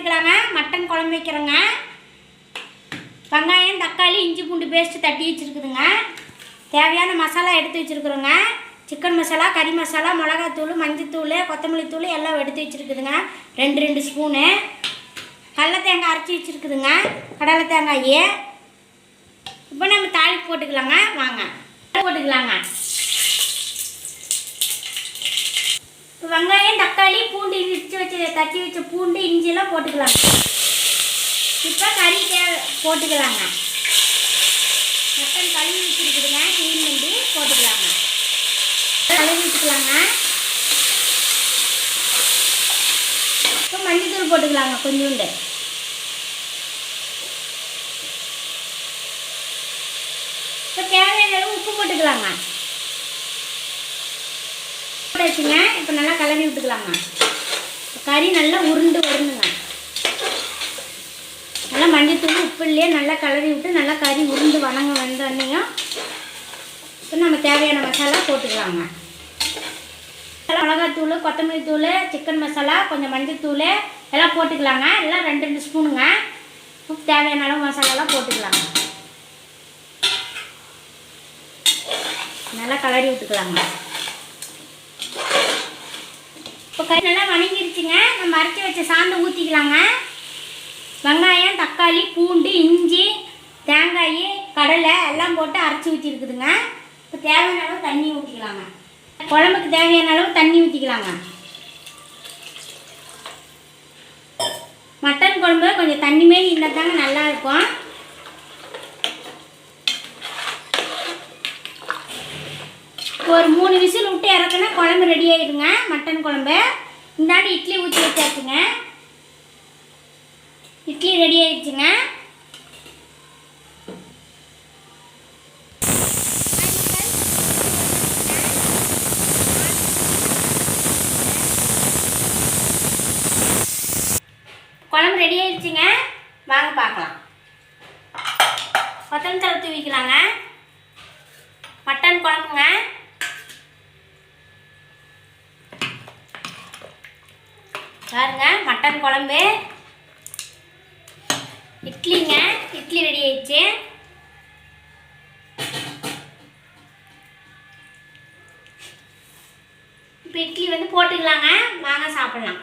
போட்டுக்கலாங்க. மட்டன் குழம்பு வைக்கிறோங்க. வெங்காயம், தக்காளி, இஞ்சி பூண்டு பேஸ்ட்டு தட்டி வச்சுருக்குதுங்க. தேவையான மசாலா எடுத்து வச்சுருக்குறோங்க. சிக்கன் மசாலா, கறி மசாலா, மிளகாத்தூள், மஞ்சத்தூள், கொத்தமல்லி தூள் எல்லாம் எடுத்து வச்சுருக்குதுங்க. 2 ஸ்பூனு கடலை தேங்காய் அரைச்சி வச்சுருக்குதுங்க. கடலை தேங்காய் இப்போ நம்ம தாளிப்பு போட்டுக்கலாங்க. வாங்க போட்டுக்கலாங்க. இப்போ வெங்காயம், தக்காளி, பூண்டு இடித்து வச்சு தட்டி வச்ச பூண்டு, இஞ்சியெல்லாம் போட்டுக்கலாங்க. இப்போ கறி போட்டுக்கலாங்க. மட்டன் கழுவி வச்சுருக்குதுங்க. க்ளீன் பண்ணி போட்டுக்கலாங்க. கழுவி வச்சுக்கலாங்க. இப்போ மஞ்சத்தூள் போட்டுக்கலாங்க கொஞ்சோண்டு. இப்போ தேவையான அளவு உப்பு போட்டுக்கலாங்க. வச்சுங்க. இப்போ நல்லா கலரி விட்டுக்கலாங்க. கறி நல்லா உருண்டு வரணுங்க. நல்லா மஞ்சத்தூள் உப்புலேயே நல்லா கலரி விட்டு நல்லா கறி உருண்டு வந்தோடனே இப்போ நம்ம தேவையான மசாலா போட்டுக்கலாங்க. மிளகாத்தூள், கொத்தமல்லி தூள், சிக்கன் மசாலா, கொஞ்சம் மஞ்சத்தூள் எல்லாம் போட்டுக்கலாங்க. எல்லாம் 2 ஸ்பூனுங்க. தேவையான அளவு மசாலாலாம் போட்டுக்கலாங்க. நல்லா கலரி விட்டுக்கலாங்க. இப்போ கறி நல்லா வணங்கிடுச்சுங்க. நம்ம அரைச்சி வச்ச சாந்தை ஊற்றிக்கலாங்க. வெங்காயம், தக்காளி, பூண்டு, இஞ்சி, தேங்காய், கடலை எல்லாம் போட்டு அரைச்சி ஊற்றிருக்குதுங்க. இப்போ தேவையான அளவு தண்ணி ஊற்றிக்கலாங்க. குழம்புக்கு தேவையான அளவு தண்ணி ஊற்றிக்கலாங்க. மட்டன் குழம்பு கொஞ்சம் தண்ணி மாரி இருந்தால் தாங்க நல்லாயிருக்கும். ஒரு 3 விசில் விட்டு இறக்குனா குழம்பு ரெடி ஆகிடுங்க. மட்டன் குழம்பு இந்தாண்டி இட்லி ஊற்றி வச்சாச்சுங்க. இட்லி ரெடி ஆயிடுச்சுங்க. குழம்பு ரெடி ஆயிடுச்சுங்க. வாங்க பார்க்கலாம். கொத்தமல்லி தழை தூவிக்கலாங்க. மட்டன் குழம்புங்க. பாருங்க மட்டன் குழம்பு. இட்லிங்க. இட்லி ரெடி ஆயிடுச்சு. இப்போ இட்லி வந்து போட்டுக்கலாங்க. வாங்க சாப்பிடலாம்.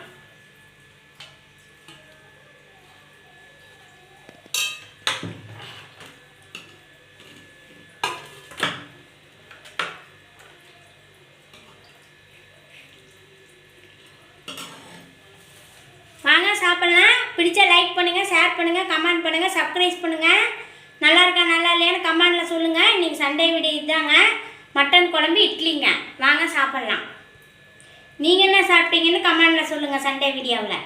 வாங்க சாப்பிட்லாம். பிடிச்சா லைக் பண்ணுங்கள், ஷேர் பண்ணுங்கள், கமெண்ட் பண்ணுங்கள், சப்ஸ்கிரைப் பண்ணுங்கள். நல்லா இருக்கா நல்லா இல்லையான்னு கமெண்டில் சொல்லுங்கள். இன்றைக்கி சண்டே வீடியோ இதுதாங்க. மட்டன் குழம்பு இட்லிங்க. வாங்க சாப்பிட்லாம். நீங்கள் என்ன சாப்பிட்டீங்கன்னு கமெண்டில் சொல்லுங்கள் சண்டே வீடியோவில்.